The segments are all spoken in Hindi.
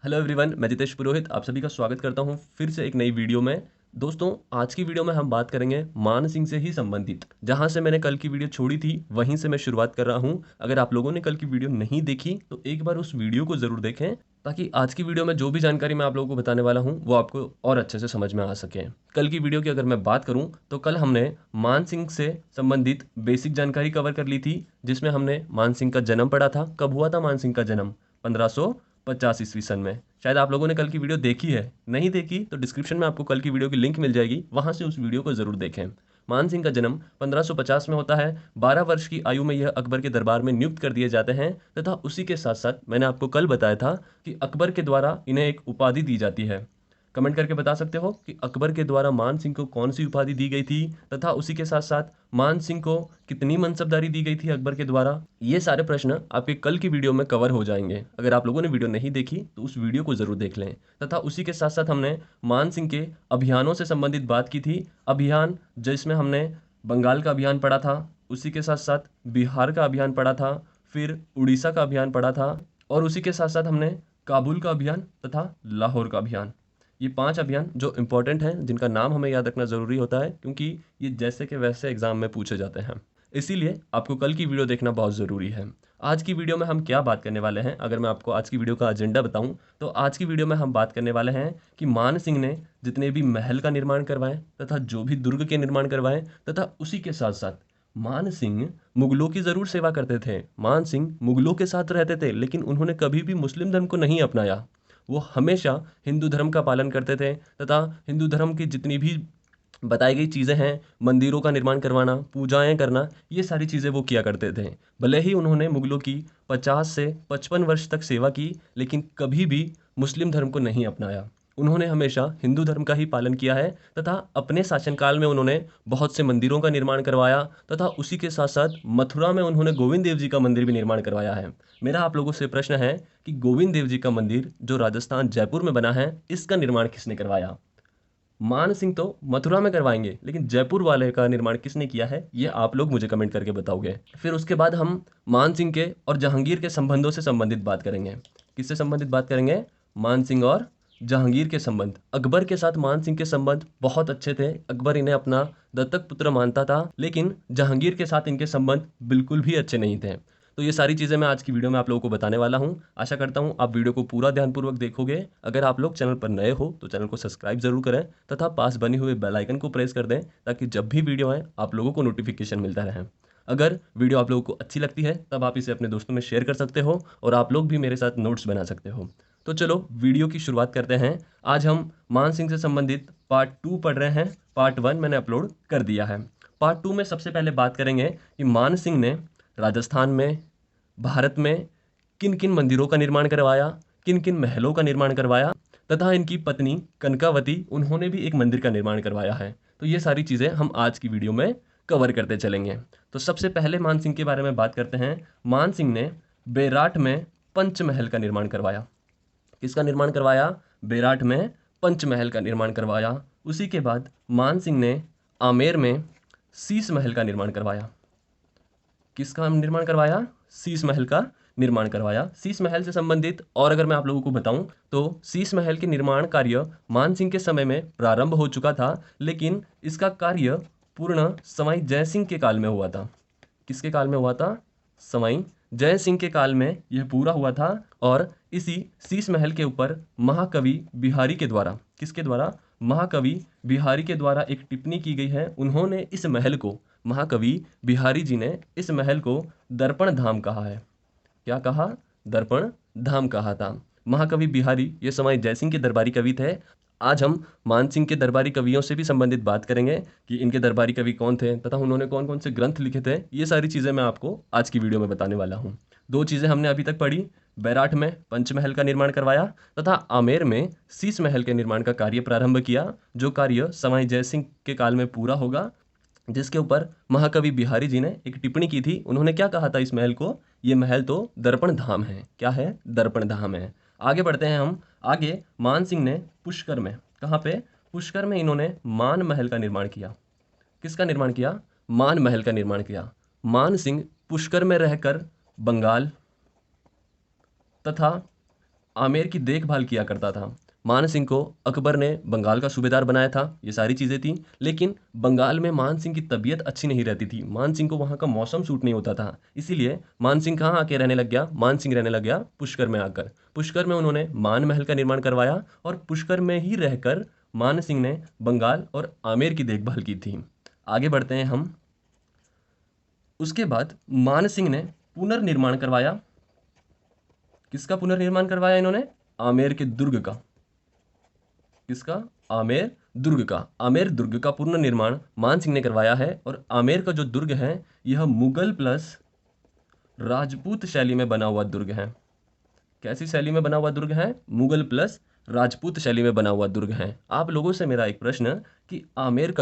हेलो एवरीवन, मैं जितेश पुरोहित आप सभी का स्वागत करता हूं फिर से एक नई वीडियो में। दोस्तों, आज की वीडियो में हम बात करेंगे मान सिंह से ही संबंधित। जहां से मैंने कल की वीडियो छोड़ी थी वहीं से मैं शुरुआत कर रहा हूं। अगर आप लोगों ने कल की वीडियो नहीं देखी तो एक बार उस वीडियो को जरूर देखें, ताकि आज की वीडियो में जो भी जानकारी मैं आप लोगों को बताने वाला हूं वो आपको और अच्छे से समझ में आ सके। कल की वीडियो की अगर मैं बात करूं तो कल हमने मान सिंह से संबंधित बेसिक जानकारी कवर कर ली थी, जिसमें हमने मान सिंह का जन्म पढ़ा था। कब हुआ था मान सिंह का जन्म? 1550 ईस्वी सन में। शायद आप लोगों ने कल की वीडियो देखी है, नहीं देखी तो डिस्क्रिप्शन में आपको कल की वीडियो की लिंक मिल जाएगी, वहां से उस वीडियो को जरूर देखें। मान सिंह का जन्म 1550 में होता है। 12 वर्ष की आयु में यह अकबर के दरबार में नियुक्त कर दिए जाते हैं, तथा उसी के साथ साथ मैंने आपको कल बताया था कि अकबर के द्वारा इन्हें एक उपाधि दी जाती है। कमेंट करके बता सकते हो कि अकबर के द्वारा मान सिंह को कौन सी उपाधि दी गई थी, तथा उसी के साथ साथ मान सिंह को कितनी मनसबदारी दी गई थी अकबर के द्वारा। ये सारे प्रश्न आपके कल की वीडियो में कवर हो जाएंगे। अगर आप लोगों ने वीडियो नहीं देखी तो उस वीडियो को जरूर देख लें। तथा उसी के साथ साथ हमने मान सिंह के अभियानों से संबंधित बात की थी। अभियान जिसमें हमने बंगाल का अभियान पढ़ा था, उसी के साथ साथ बिहार का अभियान पढ़ा था, फिर उड़ीसा का अभियान पढ़ा था, और उसी के साथ साथ हमने काबुल का अभियान तथा लाहौर का अभियान। ये 5 अभियान जो इंपॉर्टेंट हैं, जिनका नाम हमें याद रखना ज़रूरी होता है, क्योंकि ये जैसे के वैसे एग्जाम में पूछे जाते हैं। इसीलिए आपको कल की वीडियो देखना बहुत ज़रूरी है। आज की वीडियो में हम क्या बात करने वाले हैं, अगर मैं आपको आज की वीडियो का एजेंडा बताऊं तो आज की वीडियो में हम बात करने वाले हैं कि मान सिंह ने जितने भी महल का निर्माण करवाए तथा जो भी दुर्ग के निर्माण करवाए, तथा उसी के साथ साथ मान सिंह मुगलों की ज़रूर सेवा करते थे। मान सिंह मुगलों के साथ रहते थे, लेकिन उन्होंने कभी भी मुस्लिम धर्म को नहीं अपनाया। वो हमेशा हिंदू धर्म का पालन करते थे, तथा हिंदू धर्म की जितनी भी बताई गई चीज़ें हैं, मंदिरों का निर्माण करवाना, पूजाएं करना, ये सारी चीज़ें वो किया करते थे। भले ही उन्होंने मुगलों की 50 से 55 वर्ष तक सेवा की, लेकिन कभी भी मुस्लिम धर्म को नहीं अपनाया। उन्होंने हमेशा हिंदू धर्म का ही पालन किया है, तथा अपने शासनकाल में उन्होंने बहुत से मंदिरों का निर्माण करवाया, तथा उसी के साथ साथ मथुरा में उन्होंने गोविंद देव जी का मंदिर भी निर्माण करवाया है। मेरा आप लोगों से प्रश्न है कि गोविंद देव जी का मंदिर जो राजस्थान जयपुर में बना है, इसका निर्माण किसने करवाया? मान सिंह तो मथुरा में करवाएंगे, लेकिन जयपुर वाले का निर्माण किसने किया है, ये आप लोग मुझे कमेंट करके बताओगे। फिर उसके बाद हम मान सिंह के और जहांगीर के संबंधों से संबंधित बात करेंगे। किससे संबंधित बात करेंगे? मान सिंह और जहांगीर के संबंध। अकबर के साथ मान सिंह के संबंध बहुत अच्छे थे। अकबर इन्हें अपना दत्तक पुत्र मानता था, लेकिन जहांगीर के साथ इनके संबंध बिल्कुल भी अच्छे नहीं थे। तो ये सारी चीज़ें मैं आज की वीडियो में आप लोगों को बताने वाला हूँ। आशा करता हूँ आप वीडियो को पूरा ध्यानपूर्वक देखोगे। अगर आप लोग चैनल पर नए हो तो चैनल को सब्सक्राइब जरूर करें, तथा पास बनी हुए बेल आइकन को प्रेस कर दें, ताकि जब भी वीडियो आए आप लोगों को नोटिफिकेशन मिलता रहे। अगर वीडियो आप लोगों को अच्छी लगती है तब आप इसे अपने दोस्तों में शेयर कर सकते हो, और आप लोग भी मेरे साथ नोट्स बना सकते हो। तो चलो वीडियो की शुरुआत करते हैं। आज हम मान सिंह से संबंधित पार्ट 2 पढ़ रहे हैं। पार्ट 1 मैंने अपलोड कर दिया है। पार्ट 2 में सबसे पहले बात करेंगे कि मान सिंह ने राजस्थान में, भारत में किन किन मंदिरों का निर्माण करवाया, किन किन महलों का निर्माण करवाया, तथा इनकी पत्नी कनकावती, उन्होंने भी एक मंदिर का निर्माण करवाया है। तो ये सारी चीज़ें हम आज की वीडियो में कवर करते चलेंगे। तो सबसे पहले मान सिंह के बारे में बात करते हैं। मान सिंह ने बेराट में पंचमहल का निर्माण करवाया। किसका निर्माण करवाया? बेराट में पंचमहल का निर्माण करवाया। उसी के बाद मान सिंह ने आमेर में शीश महल का निर्माण करवाया। किसका निर्माण करवाया? शीश महल का निर्माण करवाया। शीश महल से संबंधित और अगर मैं आप लोगों को बताऊं तो शीश महल के निर्माण कार्य मान सिंह के समय में प्रारंभ हो चुका था, लेकिन इसका कार्य पूर्ण सवाई जय सिंह के काल में हुआ था। किसके काल में हुआ था? सवाई जय सिंह के काल में यह पूरा हुआ था। और इसी शीश महल के ऊपर महाकवि बिहारी के द्वारा, किसके द्वारा? महाकवि बिहारी के द्वारा एक टिप्पणी की गई है। उन्होंने इस महल को, महाकवि बिहारी जी ने इस महल को दर्पण धाम कहा है। क्या कहा? दर्पण धाम कहा था। महाकवि बिहारी ये समय जयसिंह के दरबारी कवि थे। आज हम मान सिंह के दरबारी कवियों से भी संबंधित बात करेंगे कि इनके दरबारी कवि कौन थे, तथा उन्होंने कौन कौन से ग्रंथ लिखे थे। ये सारी चीज़ें मैं आपको आज की वीडियो में बताने वाला हूँ। 2 चीज़ें हमने अभी तक पढ़ी। बैराठ में पंचमहल का निर्माण करवाया, तथा आमेर में शीश महल के निर्माण का कार्य प्रारंभ किया, जो कार्य सवाई जयसिंह के काल में पूरा होगा, जिसके ऊपर महाकवि बिहारी जी ने एक टिप्पणी की थी। उन्होंने क्या कहा था इस महल को? ये महल तो दर्पण धाम है। क्या है? दर्पण धाम है। आगे बढ़ते हैं हम। आगे मान सिंह ने पुष्कर में, कहाँ पे? पुष्कर में इन्होंने मान महल का निर्माण किया। किसका निर्माण किया? मान महल का निर्माण किया। मान सिंह पुष्कर में रहकर बंगाल तथा आमेर की देखभाल किया करता था। मान सिंह को अकबर ने बंगाल का सूबेदार बनाया था, ये सारी चीज़ें थी। लेकिन बंगाल में मान सिंह की तबीयत अच्छी नहीं रहती थी, मान सिंह को वहाँ का मौसम सूट नहीं होता था। इसीलिए मान सिंह कहाँ आके रहने लग गया? मान सिंह रहने लग गया पुष्कर में आकर। पुष्कर में उन्होंने मान महल का निर्माण करवाया और पुष्कर में ही रहकर मान सिंह ने बंगाल और आमेर की देखभाल की थी। आगे बढ़ते हैं हम। उसके बाद मान सिंह ने पुनर्निर्माण करवाया। किसका पुनर्निर्माण करवाया इन्होंने? आमेर के दुर्ग का। किसका? आमेर दुर्ग का। आमेर दुर्ग का पुनर्निर्माण मान सिंह ने करवाया है और आमेर का जो दुर्ग है यह मुगल प्लस राजपूत शैली में बना हुआ दुर्ग है। कैसी शैली में बना हुआ दुर्ग है? मुगल प्लस राजपूत शैली में बना हुआ दुर्ग है। आप लोगों से मेरा एक प्रश्न कि आमेर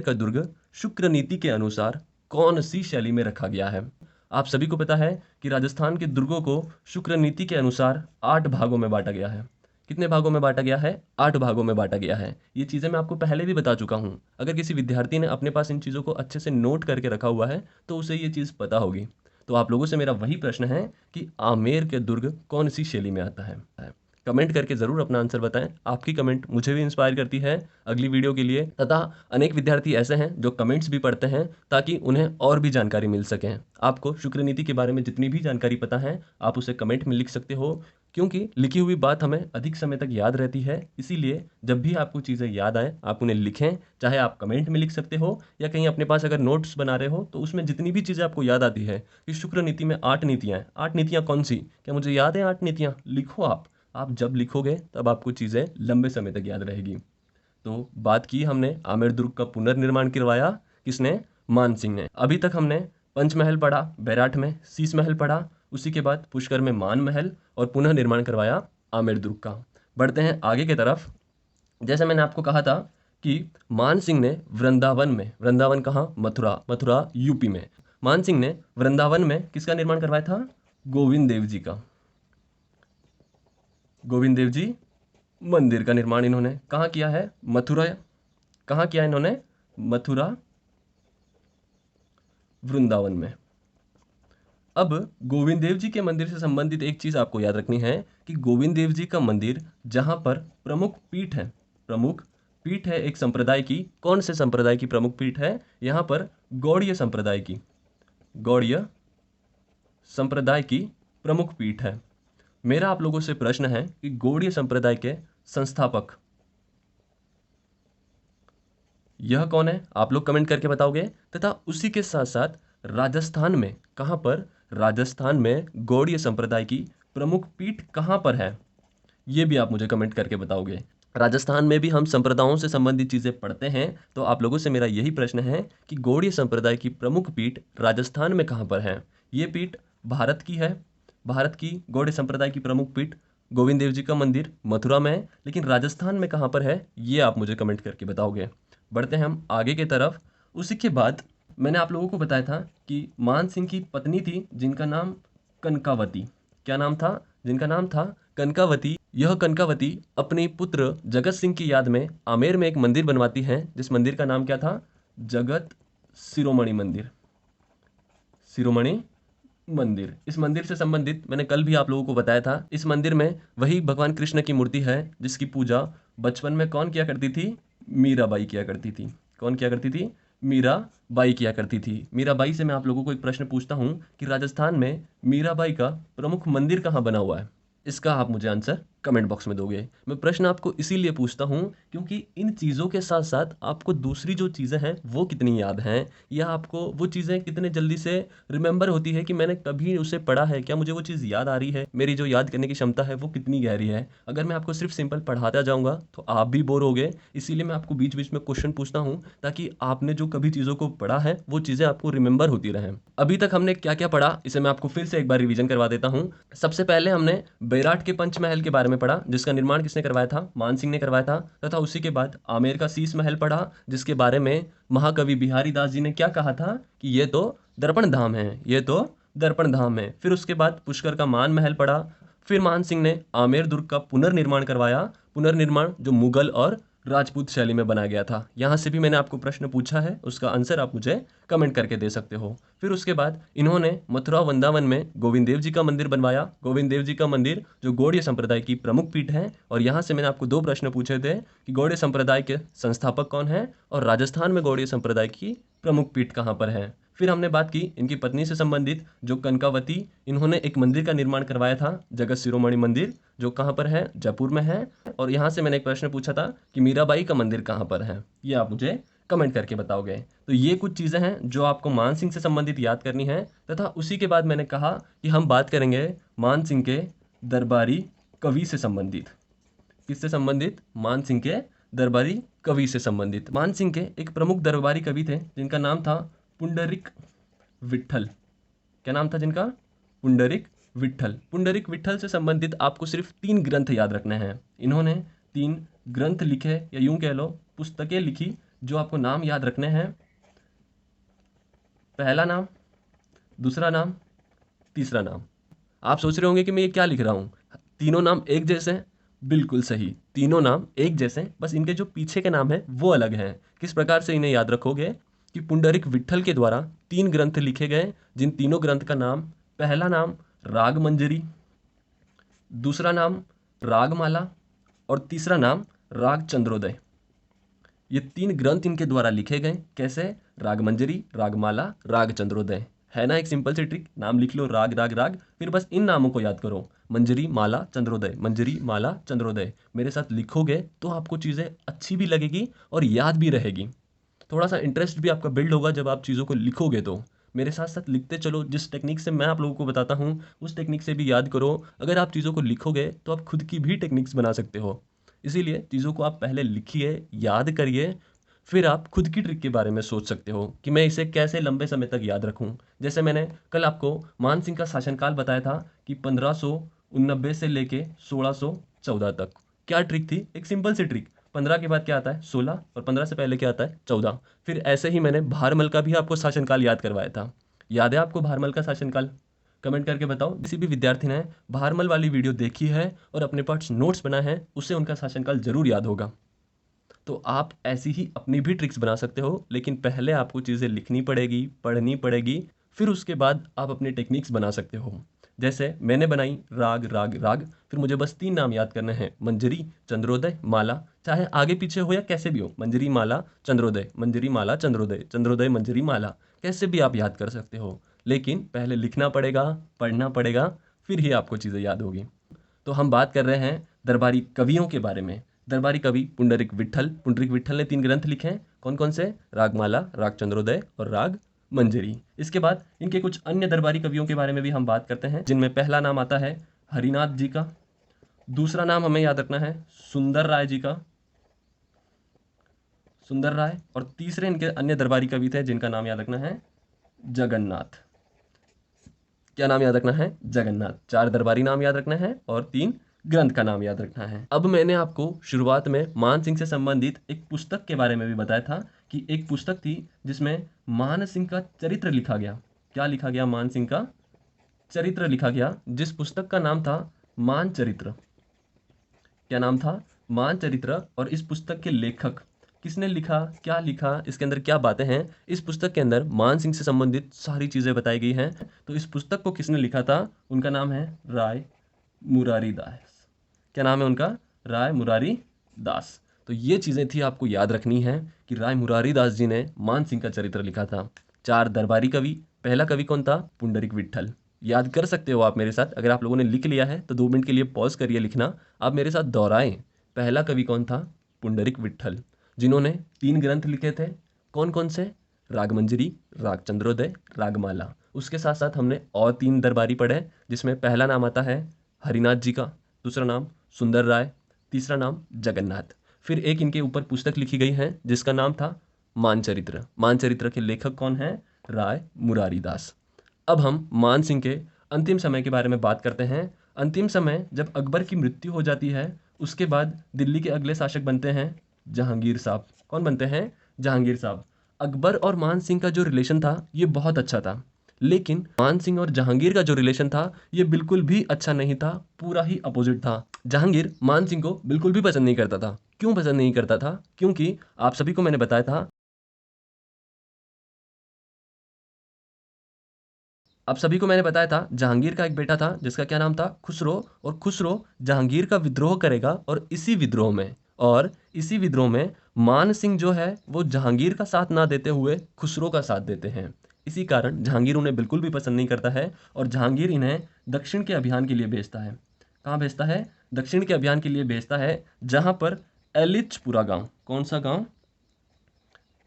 का दुर्ग शुक्र नीति के अनुसार कौन सी शैली में रखा गया है? आप सभी को पता है कि राजस्थान के दुर्गों को शुक्र नीति के अनुसार 8 भागों में बांटा गया है। कितने भागों में बांटा गया है? 8 भागों में बांटा गया है। ये चीज़ें मैं आपको पहले भी बता चुका हूँ। अगर किसी विद्यार्थी ने अपने पास इन चीज़ों को अच्छे से नोट करके रखा हुआ है तो उसे ये चीज़ पता होगी। तो आप लोगों से मेरा वही प्रश्न है कि आमेर के दुर्ग कौन सी शैली में आता है? कमेंट करके ज़रूर अपना आंसर बताएं। आपकी कमेंट मुझे भी इंस्पायर करती है अगली वीडियो के लिए, तथा अनेक विद्यार्थी ऐसे हैं जो कमेंट्स भी पढ़ते हैं ताकि उन्हें और भी जानकारी मिल सके। आपको शुक्र नीति के बारे में जितनी भी जानकारी पता है आप उसे कमेंट में लिख सकते हो, क्योंकि लिखी हुई बात हमें अधिक समय तक याद रहती है। इसीलिए जब भी आपको चीज़ें याद आए आप उन्हें लिखें, चाहे आप कमेंट में लिख सकते हो या कहीं अपने पास अगर नोट्स बना रहे हो तो उसमें जितनी भी चीज़ें आपको याद आती है कि शुक्र नीति में 8 नीतियाँ हैं। 8 नीतियाँ कौन सी? क्या मुझे याद है 8 नीतियाँ? लिखो आप जब लिखोगे तब आपको चीज़ें लंबे समय तक याद रहेगी। तो बात की हमने आमेर दुर्ग का पुनर्निर्माण करवाया किसने? मान सिंह ने। अभी तक हमने पंचमहल पढ़ा, बैराठ में शीश महल पढ़ा, उसी के बाद पुष्कर में मान महल और पुनः निर्माण करवाया आमेर दुर्ग का। बढ़ते हैं आगे की तरफ। जैसे मैंने आपको कहा था कि मान सिंह ने वृंदावन कहाँ? मथुरा यूपी में। मान सिंह ने वृंदावन में किसका निर्माण करवाया था? गोविंद देव जी का। गोविंद देव जी मंदिर का निर्माण इन्होंने कहाँ किया है? मथुरा। कहाँ किया इन्होंने? मथुरा वृंदावन में। अब गोविंद देव जी के मंदिर से संबंधित एक चीज आपको याद रखनी है कि गोविंद देव जी का मंदिर जहां पर प्रमुख पीठ है एक संप्रदाय की। कौन से संप्रदाय की प्रमुख पीठ है? यहां पर गौड़ीय संप्रदाय की प्रमुख पीठ है। मेरा आप लोगों से प्रश्न है कि गौड़ीय संप्रदाय के संस्थापक यह कौन है? आप लोग कमेंट करके बताओगे। तथा उसी के साथ साथ राजस्थान में कहां पर? राजस्थान में गौड़ीय संप्रदाय की प्रमुख पीठ कहां पर है? ये भी आप मुझे कमेंट करके बताओगे। राजस्थान में भी हम संप्रदायों से संबंधित चीजें पढ़ते हैं, तो आप लोगों से मेरा यही प्रश्न है कि गौड़ीय संप्रदाय की प्रमुख पीठ राजस्थान में कहां पर है? ये पीठ भारत की है। भारत की गौड़ीय संप्रदाय की प्रमुख पीठ गोविंद देव जी का मंदिर मथुरा में है, लेकिन राजस्थान में कहां पर है ये आप मुझे कमेंट करके बताओगे। बढ़ते हैं हम आगे की तरफ। उसी के बाद मैंने आप लोगों को बताया था कि मान सिंह की पत्नी थी जिनका नाम कनकावती। क्या नाम था? जिनका नाम था कनकावती। यह कनकावती अपने पुत्र जगत सिंह की याद में आमेर में एक मंदिर बनवाती है, जिस मंदिर का नाम क्या था? जगत शिरोमणि मंदिर। शिरोमणि मंदिर। इस मंदिर से संबंधित मैंने कल भी आप लोगों को बताया था। इस मंदिर में वही भगवान कृष्ण की मूर्ति है जिसकी पूजा बचपन में कौन किया करती थी? मीराबाई किया करती थी। कौन किया करती थी? मीराबाई किया करती थी। मीराबाई से मैं आप लोगों को एक प्रश्न पूछता हूं कि राजस्थान में मीराबाई का प्रमुख मंदिर कहाँ बना हुआ है? इसका आप मुझे आंसर कमेंट बॉक्स में दोगे। मैं प्रश्न आपको इसीलिए पूछता हूं क्योंकि इन चीज़ों के साथ साथ आपको दूसरी जो चीज़ें हैं वो कितनी याद हैं, या आपको वो चीज़ें कितने जल्दी से रिमेंबर होती है कि मैंने कभी उसे पढ़ा है, क्या मुझे वो चीज़ याद आ रही है, मेरी जो याद करने की क्षमता है वो कितनी गहरी है। अगर मैं आपको सिर्फ सिंपल पढ़ाता जाऊँगा तो आप भी बोर होगे। इसीलिए मैं आपको बीच बीच में क्वेश्चन पूछता हूँ ताकि आपने जो कभी चीज़ों को पढ़ा है वो चीज़ें आपको रिमेंबर होती रहें। अभी तक हमने क्या क्या पढ़ा इसे मैं आपको फिर से एक बार रिवीजन करवा देता हूँ। सबसे पहले हमने बैराठ के पंचमहल के बारे में पढ़ा जिसका निर्माण किसने करवाया था? मान सिंह ने करवाया था। तथा उसी के बाद आमेर का शीश महल पढ़ा जिसके बारे में महाकवि बिहारी दास जी ने क्या कहा था कि ये तो दर्पण धाम है, ये तो दर्पण धाम है। फिर उसके बाद पुष्कर का मान महल पढ़ा। फिर मान सिंह ने आमेर दुर्ग का पुनर्निर्माण करवाया, पुनर्निर्माण जो मुगल और राजपूत शैली में बनाया गया था। यहाँ से भी मैंने आपको प्रश्न पूछा है, उसका आंसर आप मुझे कमेंट करके दे सकते हो। फिर उसके बाद इन्होंने मथुरा वृंदावन में गोविंद देव जी का मंदिर बनवाया। गोविंद देव जी का मंदिर जो गौड़ीय संप्रदाय की प्रमुख पीठ है। और यहाँ से मैंने आपको 2 प्रश्न पूछे थे कि गौड़ीय संप्रदाय के संस्थापक कौन है और राजस्थान में गौड़ीय संप्रदाय की प्रमुख पीठ कहाँ पर है। फिर हमने बात की इनकी पत्नी से संबंधित, जो कनकावती, इन्होंने एक मंदिर का निर्माण करवाया था, जगत शिरोमणि मंदिर, जो कहाँ पर है, जयपुर में है। और यहाँ से मैंने एक प्रश्न पूछा था कि मीराबाई का मंदिर कहाँ पर है, ये आप मुझे कमेंट करके बताओगे। तो ये कुछ चीज़ें हैं जो आपको मान सिंह से संबंधित याद करनी है। तथा उसी के बाद मैंने कहा कि हम बात करेंगे मान सिंह के दरबारी कवि से संबंधित। किससे संबंधित? मान सिंह के दरबारी कवि से संबंधित। मान सिंह के एक प्रमुख दरबारी कवि थे जिनका नाम था पुंडरीक विट्ठल। क्या नाम था जिनका? पुंडरीक विट्ठल। पुंडरीक विट्ठल से संबंधित आपको सिर्फ 3 ग्रंथ याद रखने हैं। इन्होंने 3 ग्रंथ लिखे, या यूं कह लो पुस्तकें लिखी, जो आपको नाम याद रखने हैं। पहला नाम, दूसरा नाम, तीसरा नाम। आप सोच रहे होंगे कि मैं ये क्या लिख रहा हूँ, तीनों नाम एक जैसे हैं? बिल्कुल सही, तीनों नाम एक जैसे हैं, बस इनके जो पीछे के नाम हैं वो अलग हैं। किस प्रकार से इन्हें याद रखोगे कि पुंडरीक विट्ठल के द्वारा 3 ग्रंथ लिखे गए, जिन तीनों ग्रंथ का नाम, पहला नाम राग मंजरी, दूसरा नाम रागमाला और तीसरा नाम राग चंद्रोदय। ये 3 ग्रंथ इनके द्वारा लिखे गए। कैसे? राग मंजरी, रागमाला, राग चंद्रोदय। है ना एक सिंपल सी ट्रिक, नाम लिख लो राग राग राग, फिर बस इन नामों को याद करो, मंजरी, माला, चंद्रोदय, मंजरी, माला, चंद्रोदय। मेरे साथ लिखोगे तो आपको चीज़ें अच्छी भी लगेगी और याद भी रहेगी। थोड़ा सा इंटरेस्ट भी आपका बिल्ड होगा जब आप चीज़ों को लिखोगे। तो मेरे साथ साथ लिखते चलो, जिस टेक्निक से मैं आप लोगों को बताता हूँ उस टेक्निक से भी याद करो। अगर आप चीज़ों को लिखोगे तो आप खुद की भी टेक्निक्स बना सकते हो। इसीलिए चीज़ों को आप पहले लिखिए, याद करिए, फिर आप खुद की ट्रिक के बारे में सोच सकते हो कि मैं इसे कैसे लंबे समय तक याद रखूं। जैसे मैंने कल आपको मान सिंह का शासनकाल बताया था कि 1589 से लेके 1614 तक। क्या ट्रिक थी? एक सिंपल सी ट्रिक। 15 के बाद क्या आता है? 16, और 15 से पहले क्या आता है? 14। फिर ऐसे ही मैंने भारमल का भी आपको शासनकाल याद करवाया था। याद है आपको भारमल का शासनकाल? कमेंट करके बताओ। किसी भी विद्यार्थी ने भारमल वाली वीडियो देखी है और अपने पास नोट्स बनाए हैं, उसे उनका शासनकाल जरूर याद होगा। तो आप ऐसी ही अपनी भी ट्रिक्स बना सकते हो, लेकिन पहले आपको चीज़ें लिखनी पड़ेगी, पढ़नी पड़ेगी, फिर उसके बाद आप अपनी टेक्निक्स बना सकते हो। जैसे मैंने बनाई राग राग राग, फिर मुझे बस 3 नाम याद करने हैं, मंजरी, चंद्रोदय, माला। चाहे आगे पीछे हो या कैसे भी हो, मंजरी, माला, चंद्रोदय, मंजरी, माला, चंद्रोदय, चंद्रोदय, मंजरी, माला, कैसे भी आप याद कर सकते हो। लेकिन पहले लिखना पड़ेगा, पढ़ना पड़ेगा, फिर ही आपको चीज़ें याद होगी। तो हम बात कर रहे हैं दरबारी कवियों के बारे में। दरबारी कवि पुंडरीक विट्ठल। पुंडरीक विट्ठल ने 3 ग्रंथ लिखे हैं। कौन कौन से? रागमाला, राग चंद्रोदय और राग मंजरी। इसके बाद इनके कुछ अन्य दरबारी कवियों के बारे में भी हम बात करते हैं, जिनमें पहला नाम आता है हरिनाथ जी का, दूसरा नाम हमें याद रखना है सुंदर राय जी का, सुंदर राय, और तीसरे इनके अन्य दरबारी कवि थे जिनका नाम याद रखना है जगन्नाथ। क्या नाम याद रखना है? जगन्नाथ। 4 दरबारी नाम याद रखना है और 3 ग्रंथ का नाम याद रखना है। अब मैंने आपको शुरुआत में मान सिंह से संबंधित एक पुस्तक के बारे में भी बताया था कि एक पुस्तक थी जिसमें मान सिंह का चरित्र लिखा गया। क्या लिखा गया? मान सिंह का चरित्र लिखा गया, जिस पुस्तक का नाम था मान चरित्र। क्या नाम था? मान चरित्र। और इस पुस्तक के लेखक किसने लिखा, क्या लिखा, इसके अंदर क्या बातें हैं, इस पुस्तक के अंदर मान सिंह से संबंधित सारी चीज़ें बताई गई हैं। तो इस पुस्तक को किसने लिखा था? उनका नाम है राय मुरारी दास। क्या नाम है उनका? राय मुरारी दास। तो ये चीज़ें थी आपको याद रखनी है कि राय मुरारी दास जी ने मान सिंह का चरित्र लिखा था। 4 दरबारी कवि। पहला कवि कौन था? पुंडरीक विट्ठल। याद कर सकते हो आप मेरे साथ। अगर आप लोगों ने लिख लिया है तो 2 मिनट के लिए पॉज करिए लिखना, आप मेरे साथ दोहराएं। पहला कवि कौन था? पुंडरीक विट्ठल, जिन्होंने 3 ग्रंथ लिखे थे। कौन कौन से? रागमंजरी, राग चंद्रोदय, रागमाला। उसके साथ साथ हमने और 3 दरबारी पढ़े, जिसमें पहला नाम आता है हरिनाथ जी का, दूसरा नाम सुंदर राय, तीसरा नाम जगन्नाथ। फिर एक इनके ऊपर पुस्तक लिखी गई है जिसका नाम था मानचरित्र। मानचरित्र के लेखक कौन है? राय मुरारी दास। अब हम मान सिंह के अंतिम समय के बारे में बात करते हैं। अंतिम समय जब अकबर की मृत्यु हो जाती है, उसके बाद दिल्ली के अगले शासक बनते हैं जहांगीर साहब। कौन बनते हैं? जहांगीर साहब। अकबर और मान सिंह का जो रिलेशन था ये बहुत अच्छा था, लेकिन मान सिंह और जहांगीर का जो रिलेशन था ये बिल्कुल भी अच्छा नहीं था, पूरा ही अपोजिट था। जहांगीर मान सिंह को बिल्कुल भी पसंद नहीं करता था। क्यों पसंद नहीं करता था? क्योंकि आप सभी को मैंने बताया था जहांगीर का एक बेटा था जिसका क्या नाम था? खुसरो। और खुसरो जहांगीर का विद्रोह करेगा और इसी विद्रोह में मान सिंह जो है वो जहांगीर का साथ ना देते हुए खुसरो का साथ देते हैं। इसी कारण जहांगीर उन्हें बिल्कुल भी पसंद नहीं करता है और जहांगीर इन्हें दक्षिण के अभियान के लिए भेजता है। कहाँ भेजता है? दक्षिण के अभियान के लिए भेजता है, जहां पर एलिचपुरा गांव, कौन सा गांव?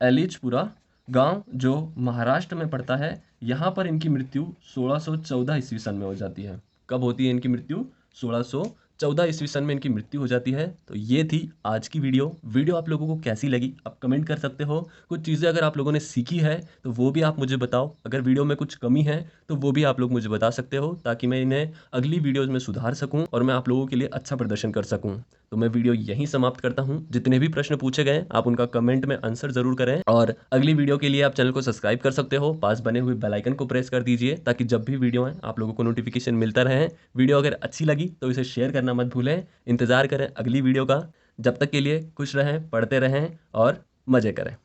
एलिचपुरा गांव जो महाराष्ट्र में पड़ता है, यहाँ पर इनकी मृत्यु 1614 ईस्वी सन में हो जाती है। कब होती है इनकी मृत्यु? 1614 ईस्वी सन में इनकी मृत्यु हो जाती है। तो ये थी आज की वीडियो आप लोगों को कैसी लगी आप कमेंट कर सकते हो। कुछ चीज़ें अगर आप लोगों ने सीखी है तो वो भी आप मुझे बताओ। अगर वीडियो में कुछ कमी है तो वो भी आप लोग मुझे बता सकते हो, ताकि मैं इन्हें अगली वीडियोज़ में सुधार सकूँ और मैं आप लोगों के लिए अच्छा प्रदर्शन कर सकूँ। तो मैं वीडियो यहीं समाप्त करता हूँ। जितने भी प्रश्न पूछे गए आप उनका कमेंट में आंसर जरूर करें, और अगली वीडियो के लिए आप चैनल को सब्सक्राइब कर सकते हो। पास बने हुए बेल आइकन को प्रेस कर दीजिए ताकि जब भी वीडियो है आप लोगों को नोटिफिकेशन मिलता रहे। वीडियो अगर अच्छी लगी तो इसे शेयर करना मत भूलें। इंतजार करें अगली वीडियो का। जब तक के लिए खुश रहें, पढ़ते रहें और मज़े करें।